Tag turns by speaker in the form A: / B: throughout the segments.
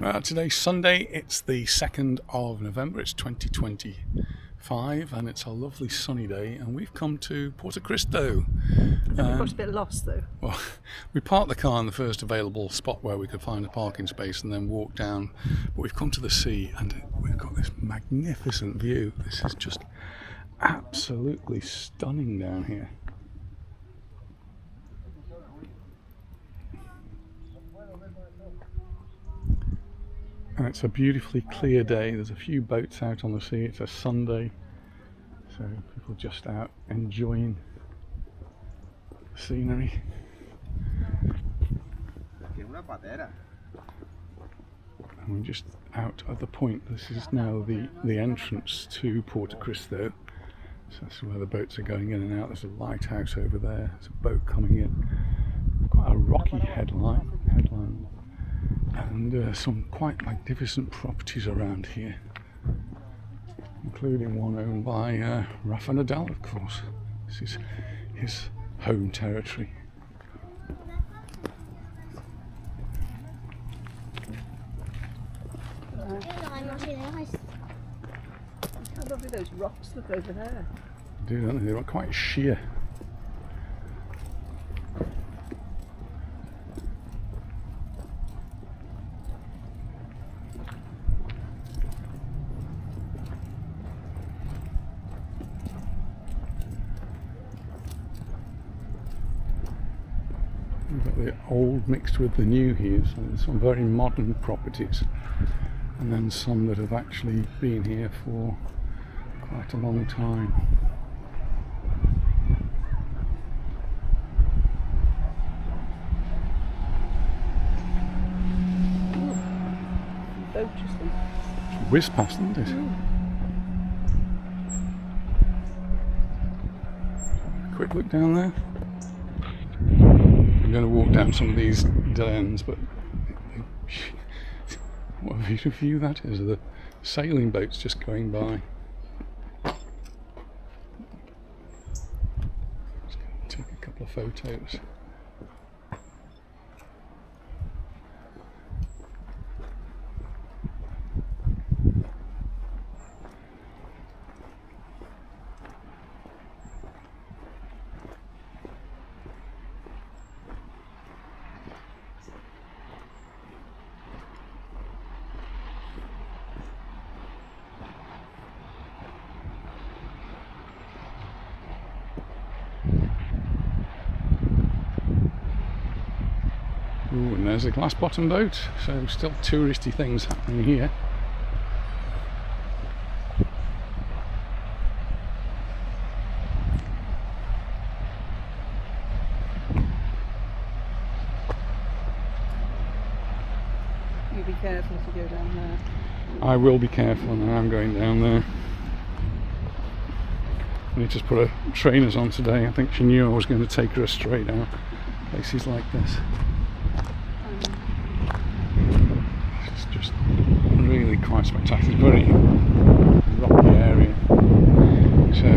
A: Today's Sunday, it's the 2nd of November, it's 2025 and it's a lovely sunny day and we've come to Porto Cristo.
B: We got a bit lost though.
A: Well, we parked the car in the first available spot where we could find a parking space and then walked down, but we've come to the sea and we've got this magnificent view. This is just absolutely stunning down here. And it's a beautifully clear day. There's a few boats out on the sea. It's a Sunday, so people just out enjoying the scenery. And we're just out at the point. This is now the entrance to Porto Cristo. So that's where the boats are going in and out. There's a lighthouse over there. There's a boat coming in. Quite a rocky headland. And some quite magnificent properties around here, including one owned by Rafa Nadal, of course. This is his home territory.
B: How lovely those rocks look over there.
A: They do, don't they? They look quite sheer. We've got the old mixed with the new here, so there's some very modern properties and then some that have actually been here for quite a long time.
B: Boat just
A: Whiz past, isn't it? Quick look down there. I'm going to walk down some of these dead ends, but what a beautiful view that is, the sailing boats just going by. Just going to take a couple of photos. Ooh, and there's a glass bottom boat, so still touristy things happening here.
B: You be careful if you go down there.
A: I will be careful and I'm going down there. We just put her trainers on today. I think she knew I was going to take her astray down places like this. It's just really quite spectacular, very rocky area. So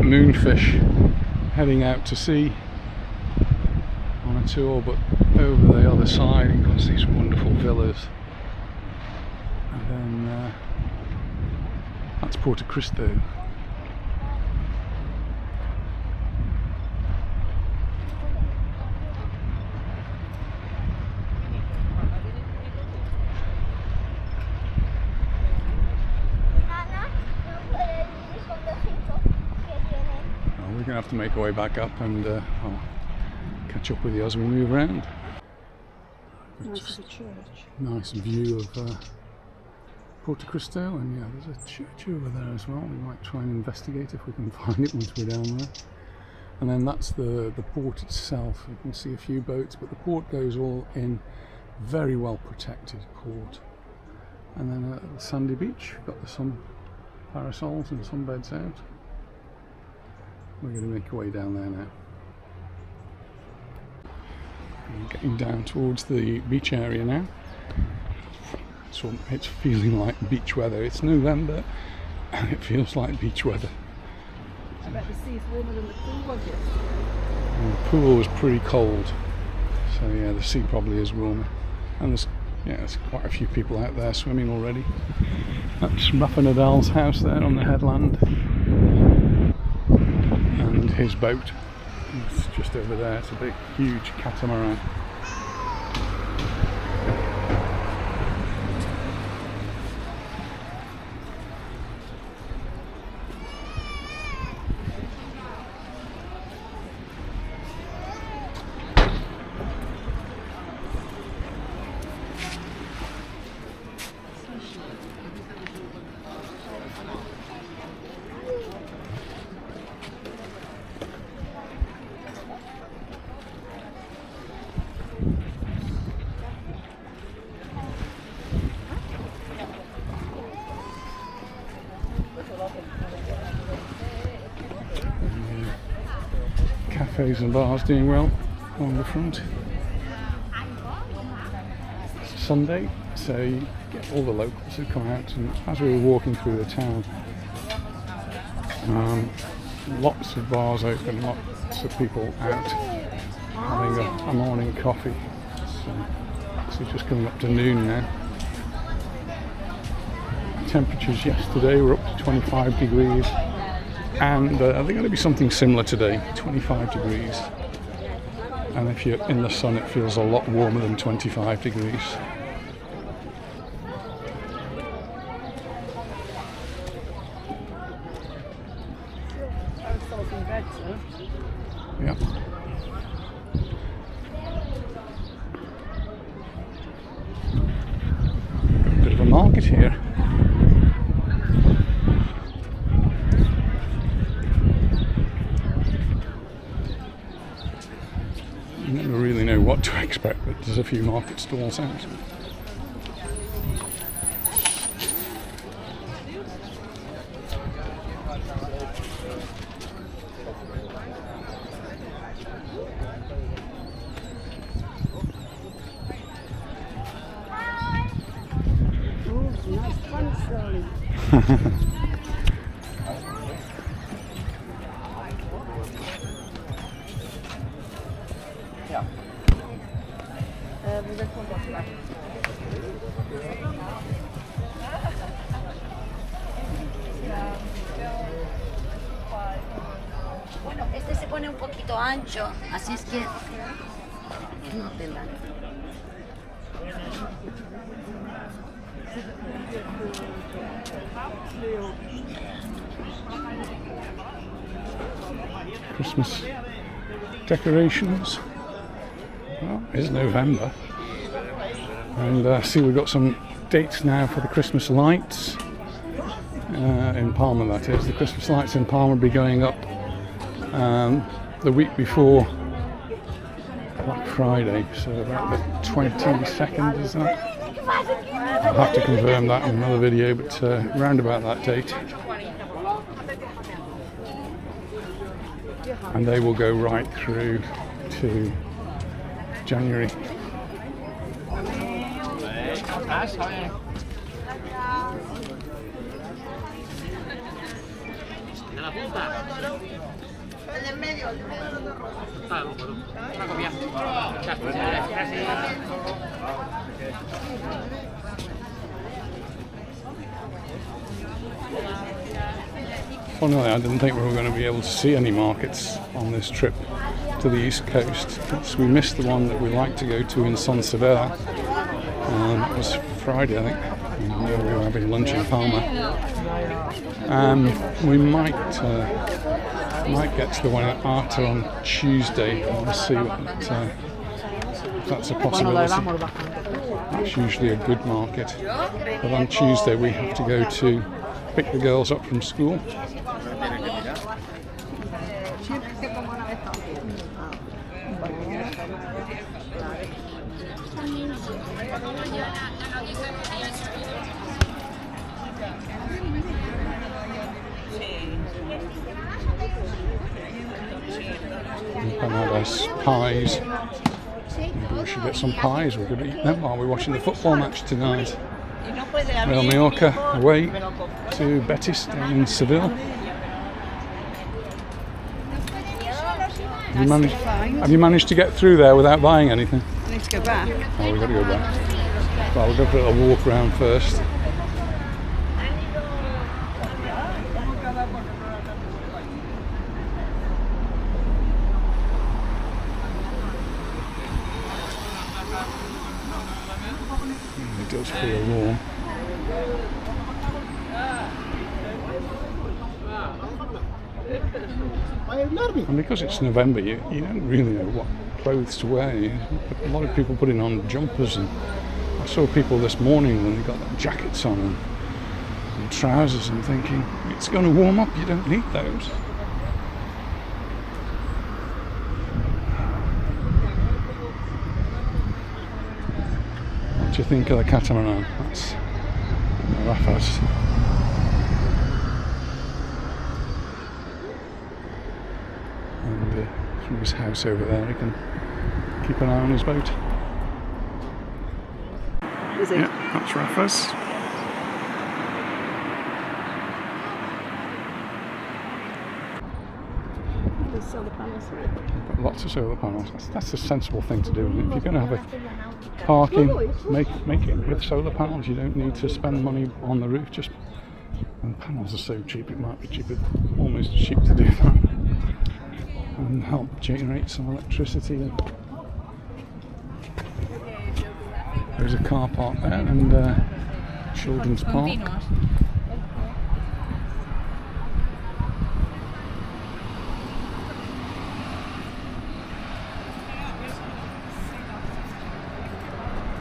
A: moonfish heading out to sea on a tour, but over the other side you've got these wonderful villas, and then that's Porto Cristo. We're going to have to make our way back up and I'll catch up with you as we move around.
B: Nice little church.
A: Nice view of Porto Cristo, and yeah, there's a church over there as well. We might try and investigate if we can find it once we're down there. And then that's the port itself. You can see a few boats, but the port goes all in very well protected port. And then a sandy beach, got some parasols and some beds out. We're going to make our way down there now. We're getting down towards the beach area now. So it's feeling like beach weather. It's November and it feels like beach weather.
B: I bet the sea's warmer than the pool was yesterday.
A: And the pool was pretty cold. So yeah, the sea probably is warmer. And there's Yeah, there's quite a few people out there swimming already. That's Rafa Nadal's house there on the headland. And his boat. It's just over there. It's a big, huge catamaran. Cafes and bars doing well on the front. It's Sunday, so you get all the locals who come out, and as we were walking through the town, lots of bars open, lots of people out having a morning coffee. So it's just coming up to noon now. Temperatures yesterday were up to 25 degrees. And they're going to be something similar today, 25 degrees. And if you're in the sun, it feels a lot warmer than 25 degrees. Yeah. Got a bit of a market here. What to expect, but there's a few market stalls out.
C: Bueno, este se pone un poquito ancho, así es que no te la...
A: Christmas decorations. Well, it's November, and see, we've got some dates now for the Christmas lights in Palma. That is, the Christmas lights in Palma will be going up the week before Black Friday, so about the 22nd, is that? I'll have to confirm that in another video, but round about that date. And they will go right through to January. Funnily, I didn't think we were going to be able to see any markets on this trip to the east coast. We missed the one that we like to go to in Son Severa. That was Friday, I think. And we were having lunch in Palma. We might get to the one at Arta on Tuesday. We'll see if that's a possibility. That's usually a good market. But on Tuesday we have to go to pick the girls up from school. Empanadas, pies. Maybe we should get some pies. We could eat them while we're watching the football match tonight. Real Mallorca away to Betis down in Seville. Have you managed to get through there without buying anything?
B: I need to go back.
A: Oh, we've got to go back. Well, we'll go for a little walk around first. It does feel warm. And because it's November, you don't really know what clothes to wear. A lot of people putting on jumpers, and I saw people this morning when they got their jackets on and trousers, and thinking, it's going to warm up, you don't need those. What do you think of the catamaran? That's Rafa's. And from his house over there, he can keep an eye on his boat.
B: Is it?
A: Yeah, that's Rafa's.
B: There's solar panels for it.
A: Got lots of solar panels. That's a sensible thing to do, isn't it? If you're going to have a parking, make it with solar panels. You don't need to spend money on the roof. Just, and panels are so cheap, it might be cheaper, almost cheap to do that, and help generate some electricity. There's a car park there and children's park.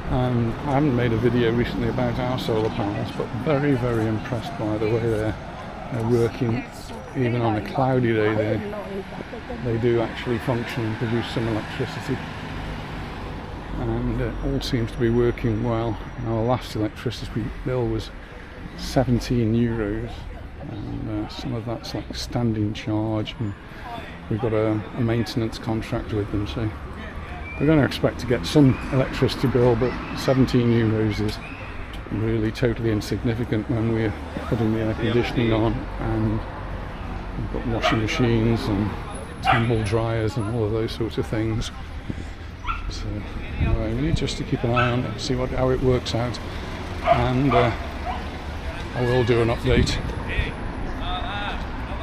A: I haven't made a video recently about our solar panels, but very, very impressed by the way they're working. Even on a cloudy day, they do actually function and produce some electricity. And it all seems to be working well. Our last electricity bill was €17, and some of that's like standing charge, and we've got a maintenance contract with them, so we're going to expect to get some electricity bill, but €17 is really totally insignificant when we're putting the air conditioning on, and we've got washing machines and tumble dryers and all of those sorts of things. So anyway, we need just to keep an eye on it, see how it works out, and I will do an update.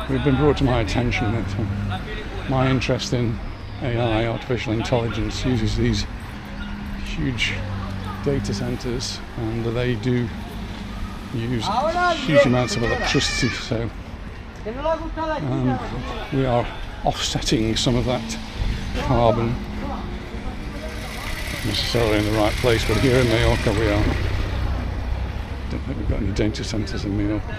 A: We've been brought to my attention that my interest in AI, artificial intelligence, uses these huge data centres, and they do use huge amounts of electricity, so we are offsetting some of that carbon. Not necessarily in the right place, but here in Mallorca we are. Don't think we've got any data centres in Mallorca.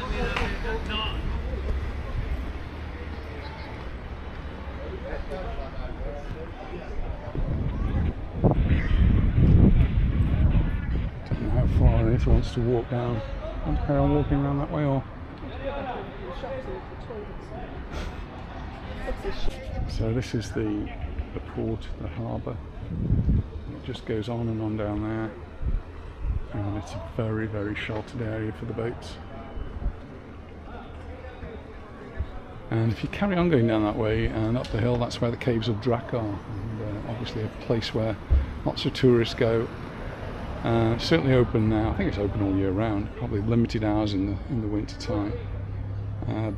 A: Don't know how far it wants to walk down. Want to carry on walking around that way, or? So this is the port, the harbour. It just goes on and on down there, and it's a very, very sheltered area for the boats. And if you carry on going down that way and up the hill, that's where the Caves of Drach are, and obviously a place where lots of tourists go. Certainly open now. I think it's open all year round, probably limited hours in the winter time,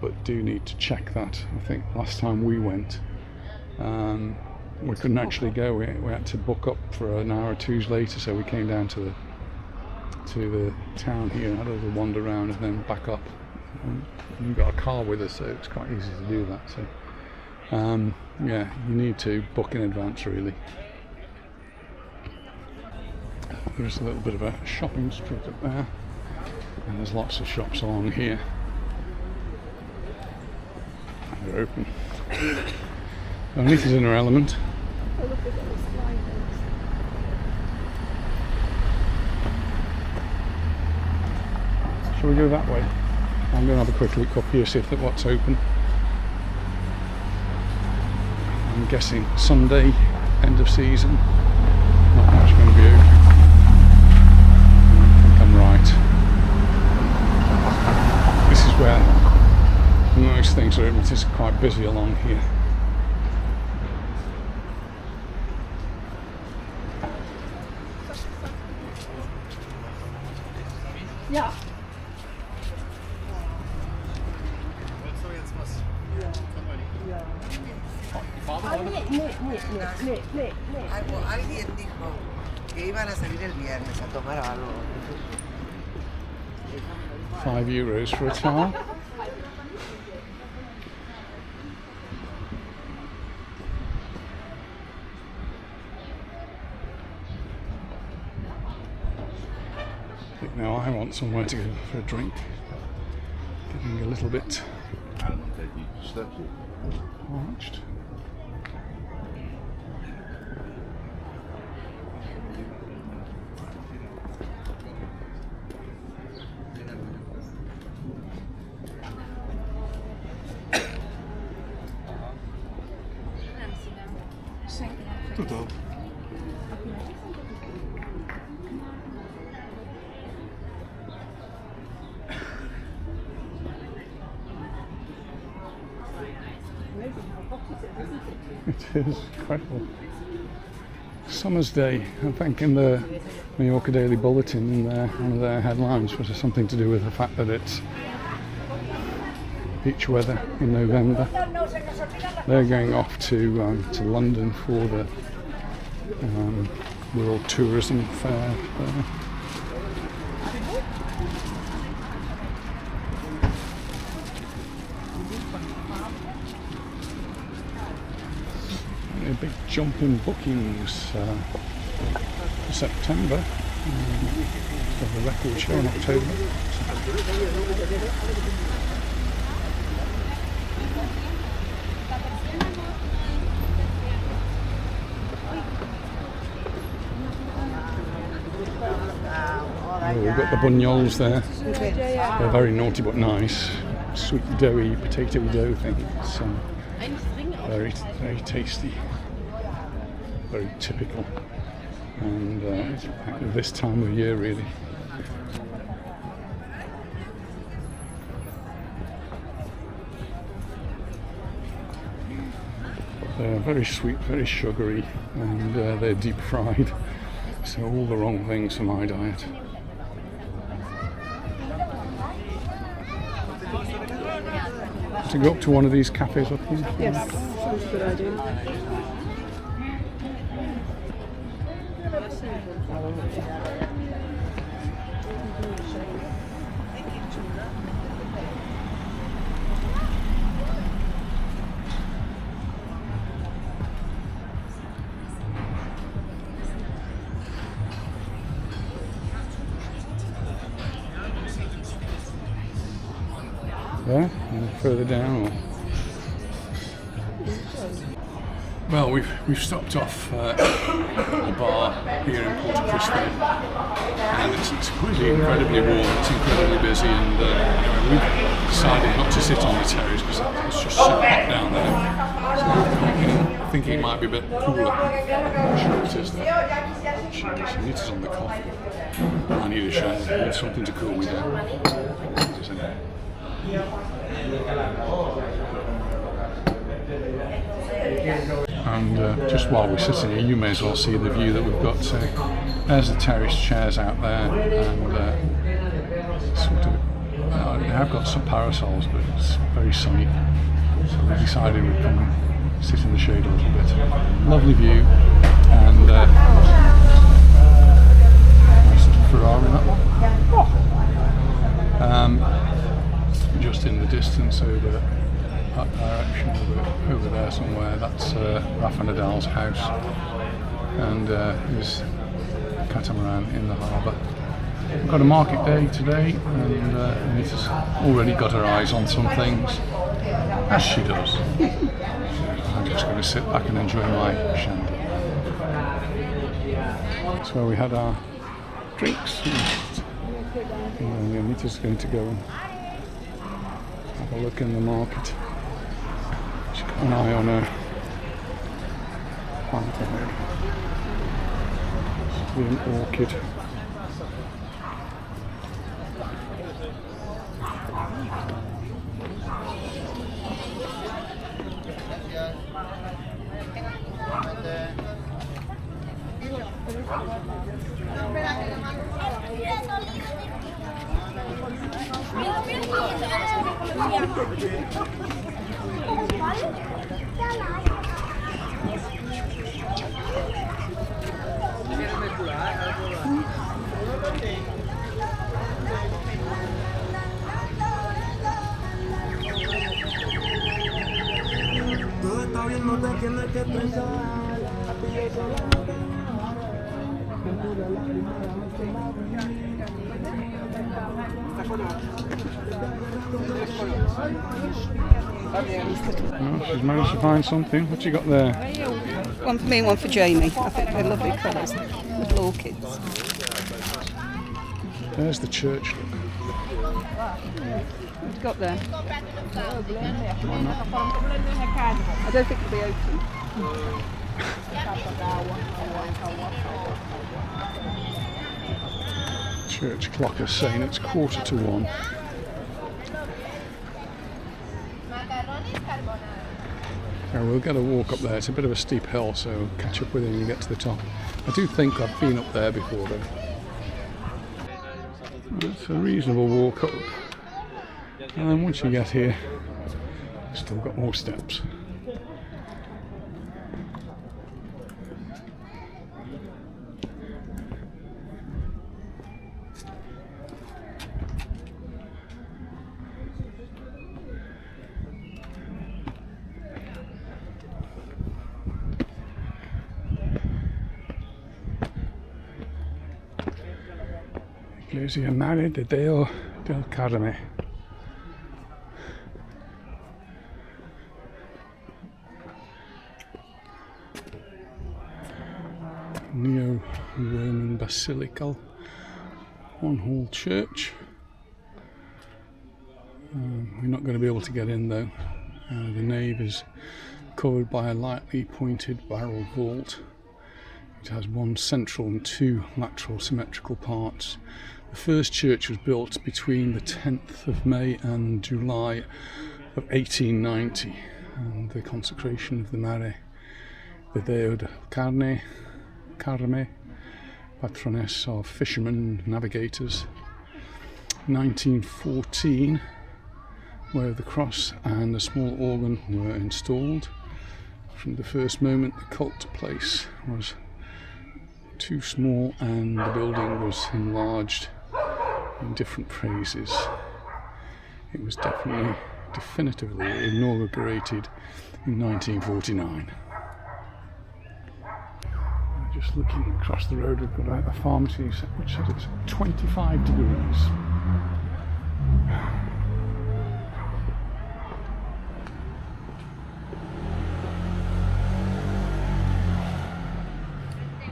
A: but do need to check that. I think last time we went, we couldn't actually go. We had to book up for an hour or two later, so we came down to the town here and had a little wander around and then back up. And we've got a car with us, so it's quite easy to do that. So yeah, you need to book in advance really. There's a little bit of a shopping street up there, and there's lots of shops along here. They're open. Anita's in her element.
B: Oh, look, they've got this flying things.
A: Shall we go that way? I'm going to have a quick look up here, see if what's open. I'm guessing Sunday, end of season. Not much going to be open. I think I'm right. This is where most things are open. It is quite busy along here.
B: Ja.
D: Alguien dijo que iban a salir el viernes a tomar algo.
A: €5 for a towel. I think now I want somewhere to go for a drink. Getting a little bit parched.
E: Tutto.
A: It is incredible. Summer's day. I think in the Mallorca Daily Bulletin, in one of their headlines was something to do with the fact that it's beach weather in November. They're going off to London for the World Tourism Fair there. A big jump in bookings for September. Have a record show in October. Oh, we've got the bunyols there. They're very naughty but nice. Sweet doughy, potatoey dough thing. It's very, very tasty. Very typical. And it's this time of year really. They're very sweet, very sugary, and they're deep fried. So all the wrong things for my diet. To go up to one of these cafes up here?
B: Yes, sounds a good idea.
A: There, and further down. Or... Well, we've stopped off at a bar here in Porto Cristo, and it's really incredibly warm. It's incredibly busy, and we've decided not to sit on the terrace because it's just so hot down there. So I'm thinking it might be a bit cooler. I'm sure it is there. She knits on the coffee. I need a shade. I need something to cool me down. And just while we're sitting here, you may as well see the view that we've got. So there's the terrace chairs out there, and sort of, they have got some parasols, but it's very sunny. So we decided we'd come and sit in the shade a little bit. Lovely view, and nice little Ferrari that one. Oh. Just in the distance over that direction, over there somewhere, that's Rafa Nadal's house, and his catamaran in the harbour. We've got a market day today, and Anita's already got her eyes on some things, as she does. I'm just going to sit back and enjoy my shandy. That's where we had our drinks, and Anita's going to go and have a look in the market. She's got an eye on her plant ahead. It's an orchid. Oh, she's managed to find something. What you got there?
B: One for me and one for Jamie. I think they're lovely colours. Little orchids.
A: There's the church. Look.
B: What have you got there? I don't think it'll be open.
A: Church clock is saying it's 1:45. So we'll get a walk up there. It's a bit of a steep hill, so catch up with it when you get to the top. I do think I've been up there before though. It's a reasonable walk up. And then once you get here, still got more steps. Iglesia Madre de Deo del Carme. Neo-Roman Basilical one-hall church. We're not going to be able to get in though. The nave is covered by a lightly pointed barrel vault. It has one central and two lateral symmetrical parts. The first church was built between the 10th of May and July of 1890, and the consecration of the Mare de Deo del Carme, patroness of fishermen and navigators. 1914, where the cross and a small organ were installed. From the first moment the cult place was too small and the building was enlarged in different phases. It was definitively inaugurated in 1949. Just looking across the road, we've got a pharmacy which says it's 25 degrees.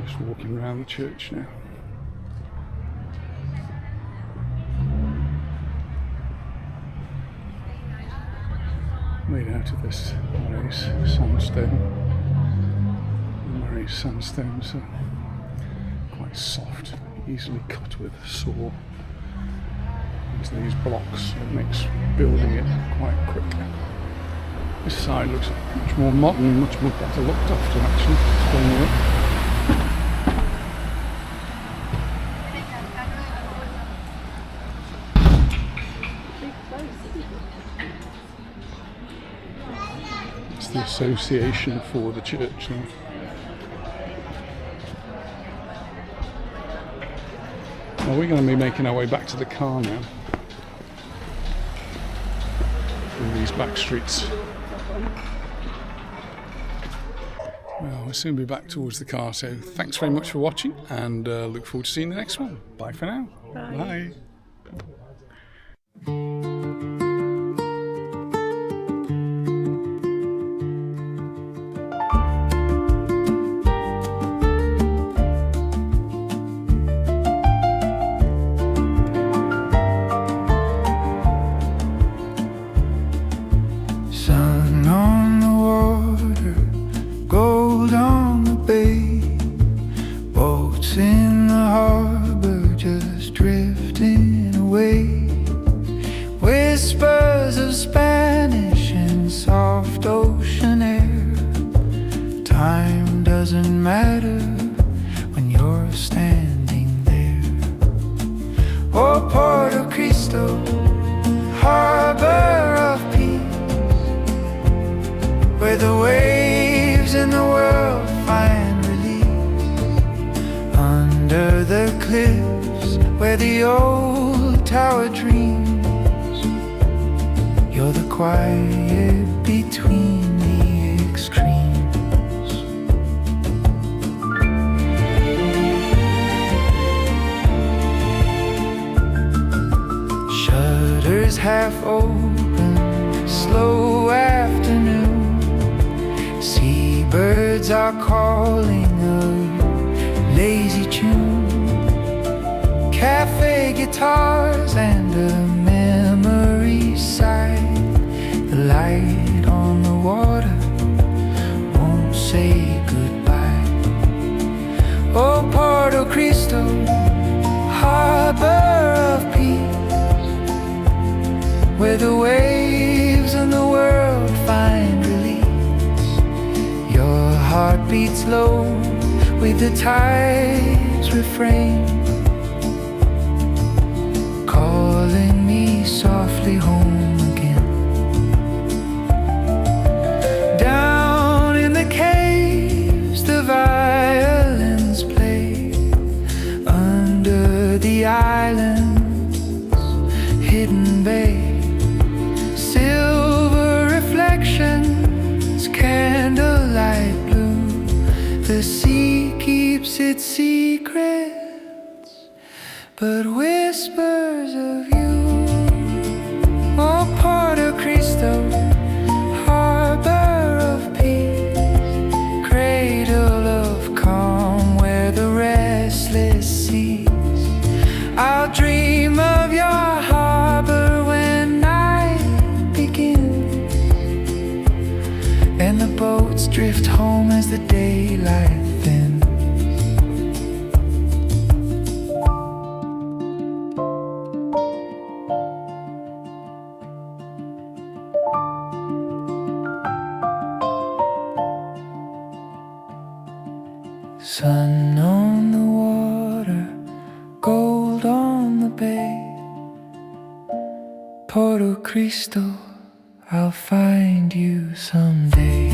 A: Just walking around the church now. Made out of this Baleares sandstone. Sandstone, so quite soft, easily cut with a saw. Into these blocks, it makes building it quite quick. This side looks much more modern, much more better looked after actually. It's the association for the church now. Well, we're going to be making our way back to the car now through these back streets. Well, we'll soon be back towards the car, so thanks very much for watching and look forward to seeing the next one. Bye for now.
B: Bye.
A: Bye.
F: In the harbour, just drifting away. Whispers of Spanish in soft ocean air. Time doesn't matter when you're standing there. Oh, Porto Cristo, harbour old tower dreams. You're the quiet between the extremes. Shutters half open, slow afternoon. Seabirds are calling a lazy tune. Café guitars and a memory side. The light on the water won't say goodbye. Oh, Porto Cristo, harbor of peace, where the waves and the world find release. Your heart beats low with the tide's refrain, calling me softly home again. Down in the caves the violins play, under the island's hidden bay. Silver reflections, candlelight blue. The sea keeps its secrets, but whispers of you. Oh, Porto Cristo, harbor of peace, cradle of calm where the restless seas. I'll dream of your harbor when night begins, and the boats drift home as the daylight thins. Sun on the water, gold on the bay. Porto Cristo, I'll find you someday.